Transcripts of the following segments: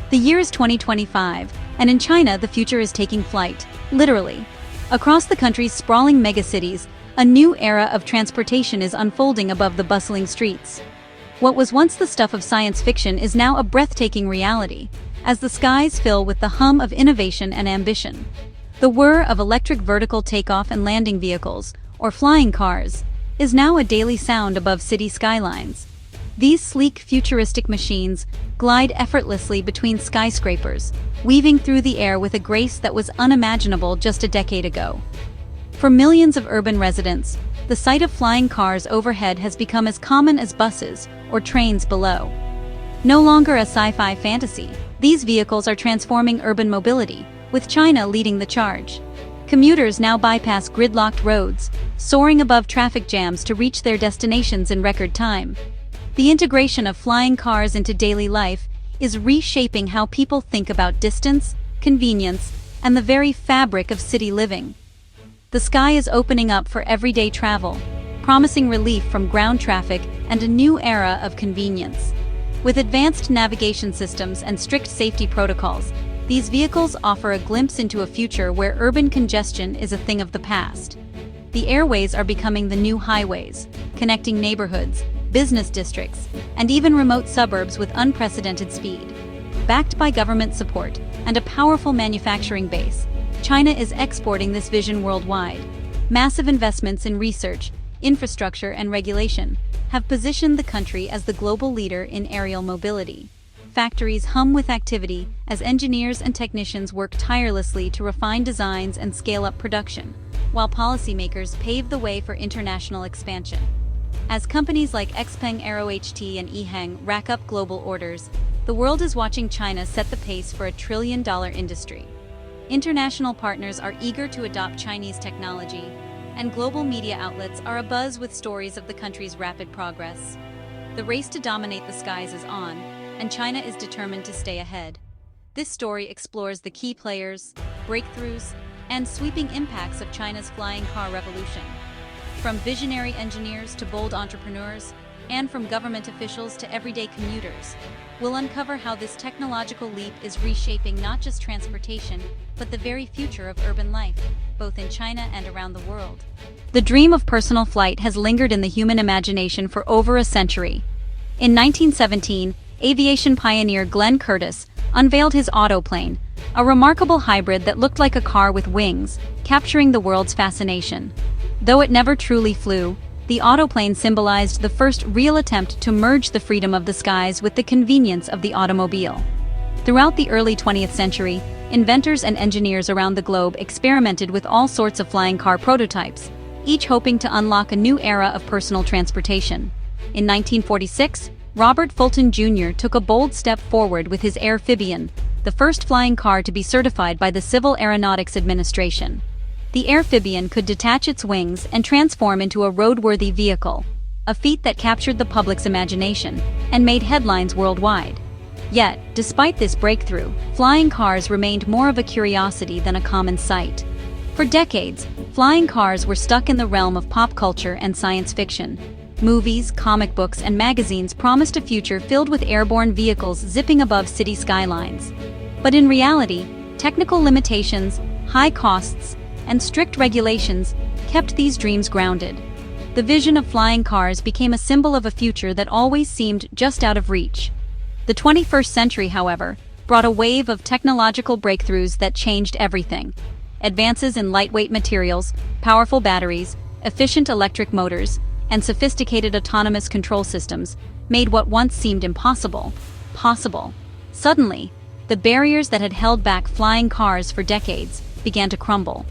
The year is 2025, and in China the future is taking flight, literally. Across the country's sprawling megacities, a new era of transportation is unfolding above the bustling streets. What was once the stuff of science fiction is now a breathtaking reality, as the skies fill with the hum of innovation and ambition. The whir of electric vertical takeoff and landing vehicles, or flying cars, is now a daily sound above city skylines. These sleek, futuristic machines glide effortlessly between skyscrapers, weaving through the air with a grace that was unimaginable just a decade ago. For millions of urban residents, the sight of flying cars overhead has become as common as buses or trains below. No longer a sci-fi fantasy, these vehicles are transforming urban mobility, with China leading the charge. Commuters now bypass gridlocked roads, soaring above traffic jams to reach their destinations in record time. The integration of flying cars into daily life is reshaping how people think about distance, convenience, and the very fabric of city living. The sky is opening up for everyday travel, promising relief from ground traffic and a new era of convenience. With advanced navigation systems and strict safety protocols, these vehicles offer a glimpse into a future where urban congestion is a thing of the past. The airways are becoming the new highways, connecting neighborhoods, business districts, and even remote suburbs with unprecedented speed. Backed by government support and a powerful manufacturing base, China is exporting this vision worldwide. Massive investments in research, infrastructure, and regulation have positioned the country as the global leader in aerial mobility. Factories hum with activity as engineers and technicians work tirelessly to refine designs and scale up production, while policymakers pave the way for international expansion. As companies like Xpeng Aero-HT and EHang rack up global orders, the world is watching China set the pace for a trillion-dollar industry. International partners are eager to adopt Chinese technology, and global media outlets are abuzz with stories of the country's rapid progress. The race to dominate the skies is on, and China is determined to stay ahead. This story explores the key players, breakthroughs, and sweeping impacts of China's flying car revolution. From visionary engineers to bold entrepreneurs, and from government officials to everyday commuters, we'll uncover how this technological leap is reshaping not just transportation, but the very future of urban life, both in China and around the world. The dream of personal flight has lingered in the human imagination for over a century. In 1917, aviation pioneer Glenn Curtiss unveiled his autoplane, a remarkable hybrid that looked like a car with wings, capturing the world's fascination. Though it never truly flew, the autoplane symbolized the first real attempt to merge the freedom of the skies with the convenience of the automobile. Throughout the early 20th century, inventors and engineers around the globe experimented with all sorts of flying car prototypes, each hoping to unlock a new era of personal transportation. In 1946, Robert Fulton Jr. took a bold step forward with his Airphibian, the first flying car to be certified by the Civil Aeronautics Administration. The Airphibian could detach its wings and transform into a roadworthy vehicle, a feat that captured the public's imagination and made headlines worldwide. Yet, despite this breakthrough, flying cars remained more of a curiosity than a common sight. For decades, flying cars were stuck in the realm of pop culture and science fiction. Movies, comic books, and magazines promised a future filled with airborne vehicles zipping above city skylines. But in reality, technical limitations, high costs, and strict regulations kept these dreams grounded. The vision of flying cars became a symbol of a future that always seemed just out of reach. The 21st century, however, brought a wave of technological breakthroughs that changed everything. Advances in lightweight materials, powerful batteries, efficient electric motors, and sophisticated autonomous control systems made what once seemed impossible, possible. Suddenly, the barriers that had held back flying cars for decades began to crumble,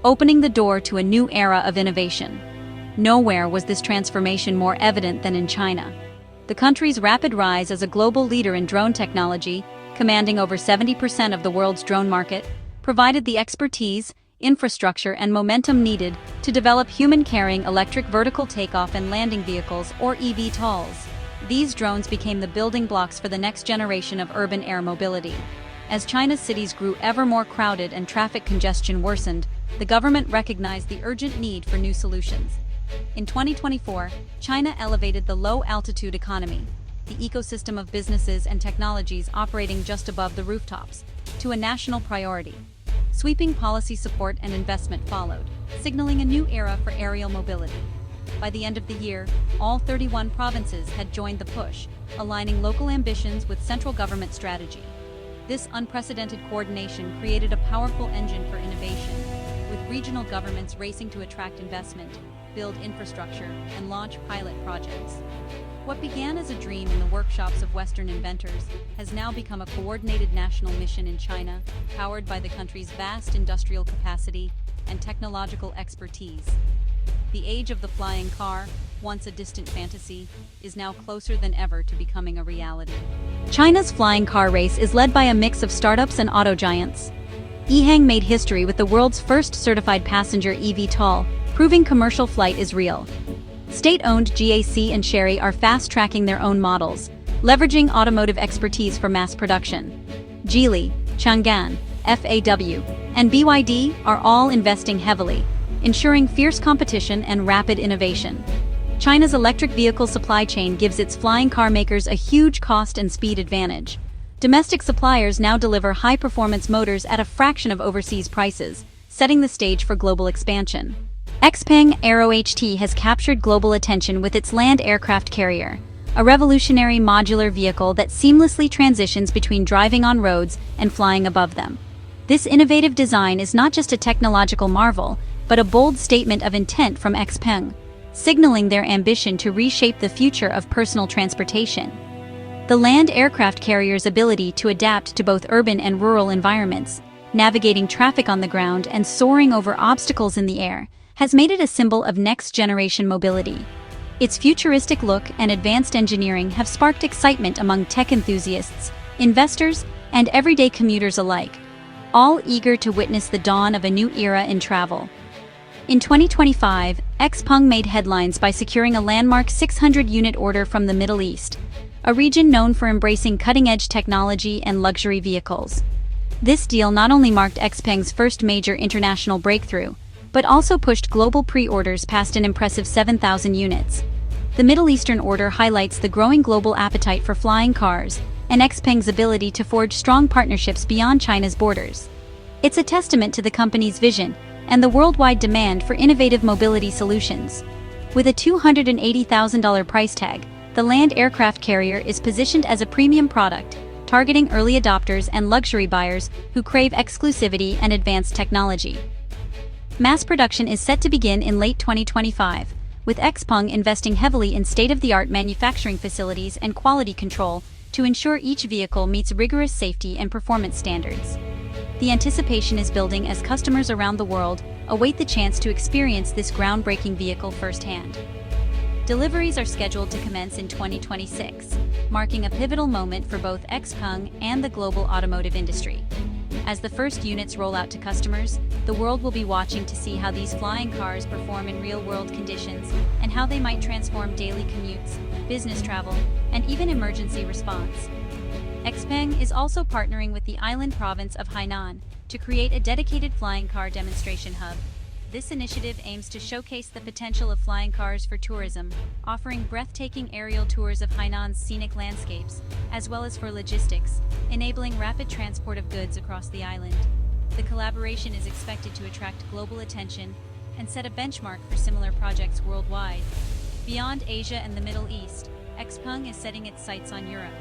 opening the door to a new era of innovation. Nowhere was this transformation more evident than in China. The country's rapid rise as a global leader in drone technology, commanding over 70% of the world's drone market, provided the expertise, infrastructure, and momentum needed to develop human-carrying electric vertical takeoff and landing vehicles, or eVTOLs. These drones became the building blocks for the next generation of urban air mobility. As China's cities grew ever more crowded and traffic congestion worsened, the government recognized the urgent need for new solutions. In 2024, China elevated the low-altitude economy, the ecosystem of businesses and technologies operating just above the rooftops, to a national priority. Sweeping policy support and investment followed, signaling a new era for aerial mobility. By the end of the year, all 31 provinces had joined the push, aligning local ambitions with central government strategy. This unprecedented coordination created a powerful engine for innovation, with regional governments racing to attract investment, build infrastructure, and launch pilot projects. What began as a dream in the workshops of Western inventors has now become a coordinated national mission in China, powered by the country's vast industrial capacity and technological expertise. The age of the flying car, once a distant fantasy, is now closer than ever to becoming a reality. China's flying car race is led by a mix of startups and auto giants. EHang made history with the world's first certified passenger eVTOL, proving commercial flight is real. State-owned GAC and Chery are fast-tracking their own models, leveraging automotive expertise for mass production. Geely, Chang'an, FAW, and BYD are all investing heavily, ensuring fierce competition and rapid innovation. China's electric vehicle supply chain gives its flying car makers a huge cost and speed advantage. Domestic suppliers now deliver high-performance motors at a fraction of overseas prices, setting the stage for global expansion. XPeng Aero HT has captured global attention with its land aircraft carrier, a revolutionary modular vehicle that seamlessly transitions between driving on roads and flying above them. This innovative design is not just a technological marvel, but a bold statement of intent from XPeng, signaling their ambition to reshape the future of personal transportation. The land aircraft carrier's ability to adapt to both urban and rural environments, navigating traffic on the ground and soaring over obstacles in the air, has made it a symbol of next-generation mobility. Its futuristic look and advanced engineering have sparked excitement among tech enthusiasts, investors, and everyday commuters alike, all eager to witness the dawn of a new era in travel. In 2025, XPeng made headlines by securing a landmark 600-unit order from the Middle East, a region known for embracing cutting-edge technology and luxury vehicles. This deal not only marked XPeng's first major international breakthrough, but also pushed global pre-orders past an impressive 7,000 units. The Middle Eastern order highlights the growing global appetite for flying cars and XPeng's ability to forge strong partnerships beyond China's borders. It's a testament to the company's vision and the worldwide demand for innovative mobility solutions. With a $280,000 price tag, the land aircraft carrier is positioned as a premium product, targeting early adopters and luxury buyers who crave exclusivity and advanced technology. Mass production is set to begin in late 2025, with XPeng investing heavily in state-of-the-art manufacturing facilities and quality control to ensure each vehicle meets rigorous safety and performance standards. The anticipation is building as customers around the world await the chance to experience this groundbreaking vehicle firsthand. Deliveries are scheduled to commence in 2026, marking a pivotal moment for both XPeng and the global automotive industry. As the first units roll out to customers, the world will be watching to see how these flying cars perform in real-world conditions and how they might transform daily commutes, business travel, and even emergency response. XPeng is also partnering with the island province of Hainan to create a dedicated flying car demonstration hub. This initiative aims to showcase the potential of flying cars for tourism, offering breathtaking aerial tours of Hainan's scenic landscapes, as well as for logistics, enabling rapid transport of goods across the island. The collaboration is expected to attract global attention and set a benchmark for similar projects worldwide. Beyond Asia and the Middle East, XPeng is setting its sights on Europe,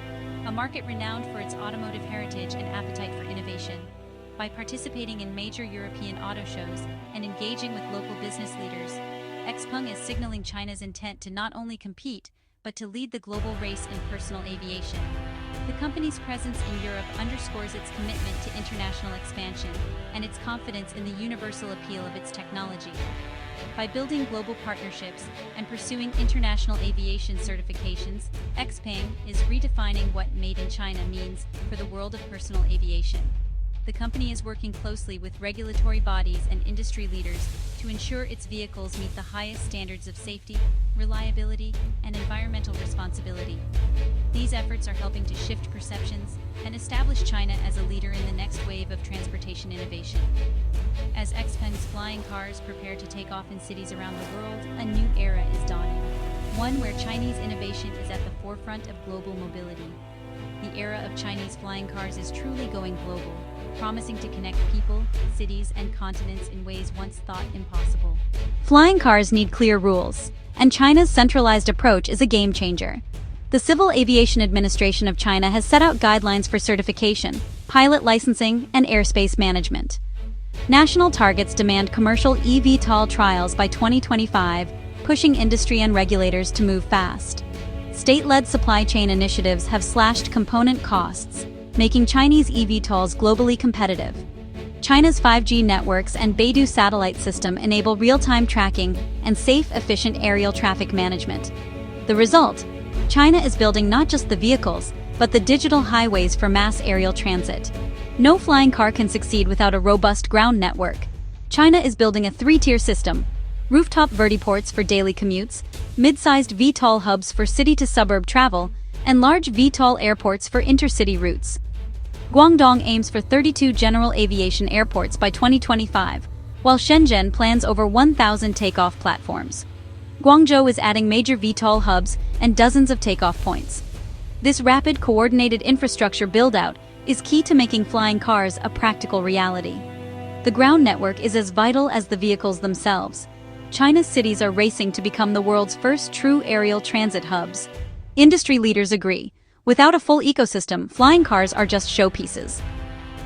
a market renowned for its automotive heritage and appetite for innovation. By participating in major European auto shows and engaging with local business leaders, XPeng is signaling China's intent to not only compete, but to lead the global race in personal aviation. The company's presence in Europe underscores its commitment to international expansion and its confidence in the universal appeal of its technology. By building global partnerships and pursuing international aviation certifications, XPeng is redefining what Made in China means for the world of personal aviation. The company is working closely with regulatory bodies and industry leaders to ensure its vehicles meet the highest standards of safety, reliability, and environmental responsibility. These efforts are helping to shift perceptions and establish China as a leader in the next wave of transportation innovation. As XPeng's flying cars prepare to take off in cities around the world, a new era is dawning. one where Chinese innovation is at the forefront of global mobility. The era of Chinese flying cars is truly going global, promising to connect people, cities, and continents in ways once thought impossible. Flying cars need clear rules, and China's centralized approach is a game changer. The Civil Aviation Administration of China has set out guidelines for certification, pilot licensing, and airspace management. National targets demand commercial eVTOL trials by 2025, pushing industry and regulators to move fast. State-led supply chain initiatives have slashed component costs, making Chinese eVTOLs globally competitive. China's 5G networks and Beidou satellite system enable real-time tracking and safe, efficient aerial traffic management. The result? China is building not just the vehicles, but the digital highways for mass aerial transit. No flying car can succeed without a robust ground network. China is building a three-tier system: rooftop vertiports for daily commutes, mid-sized VTOL hubs for city-to-suburb travel, and large VTOL airports for intercity routes. Guangdong aims for 32 general aviation airports by 2025, while Shenzhen plans over 1,000 takeoff platforms. Guangzhou is adding major VTOL hubs and dozens of takeoff points. This rapid, coordinated infrastructure build-out is key to making flying cars a practical reality. The ground network is as vital as the vehicles themselves. China's cities are racing to become the world's first true aerial transit hubs. Industry leaders agree. Without a full ecosystem, flying cars are just showpieces.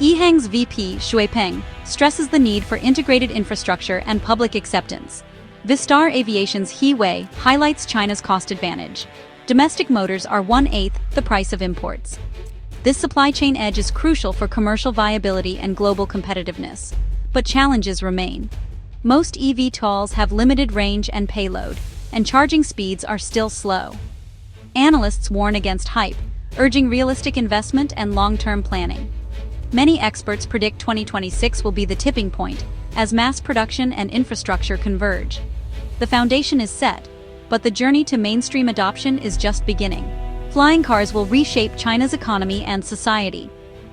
EHang's VP, Shuipeng, stresses the need for integrated infrastructure and public acceptance. Vistar Aviation's He Wei highlights China's cost advantage. Domestic motors are 1/8 the price of imports. This supply chain edge is crucial for commercial viability and global competitiveness. But challenges remain. Most eVTOLs have limited range and payload, and charging speeds are still slow. Analysts warn against hype, urging realistic investment and long-term planning. Many experts predict 2026 will be the tipping point, as mass production and infrastructure converge. The foundation is set, but the journey to mainstream adoption is just beginning. Flying cars will reshape China's economy and society.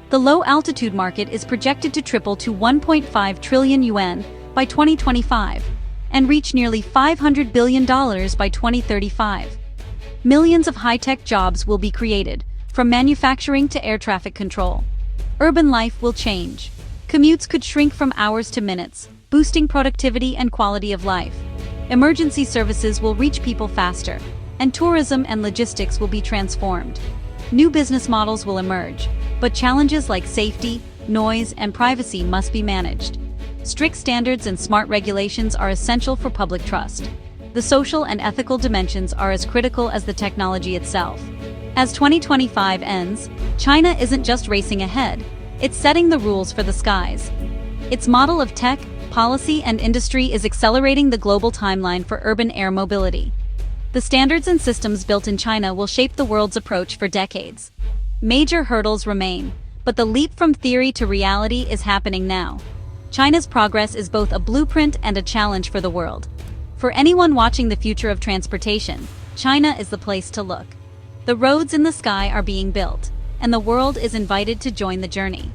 The low-altitude market is projected to triple to 1.5 trillion yuan by 2025 and reach nearly $500 billion by 2035. Millions of high-tech jobs will be created, from manufacturing to air traffic control. Urban life will change. Commutes could shrink from hours to minutes, boosting productivity and quality of life. Emergency services will reach people faster, and tourism and logistics will be transformed. New business models will emerge, but challenges like safety, noise, and privacy must be managed. Strict standards and smart regulations are essential for public trust. The social and ethical dimensions are as critical as the technology itself. As 2025 ends, China isn't just racing ahead, it's setting the rules for the skies. Its model of tech, policy, and industry is accelerating the global timeline for urban air mobility. The standards and systems built in China will shape the world's approach for decades. Major hurdles remain, but the leap from theory to reality is happening now. China's progress is both a blueprint and a challenge for the world. For anyone watching the future of transportation, China is the place to look. The roads in the sky are being built, and the world is invited to join the journey.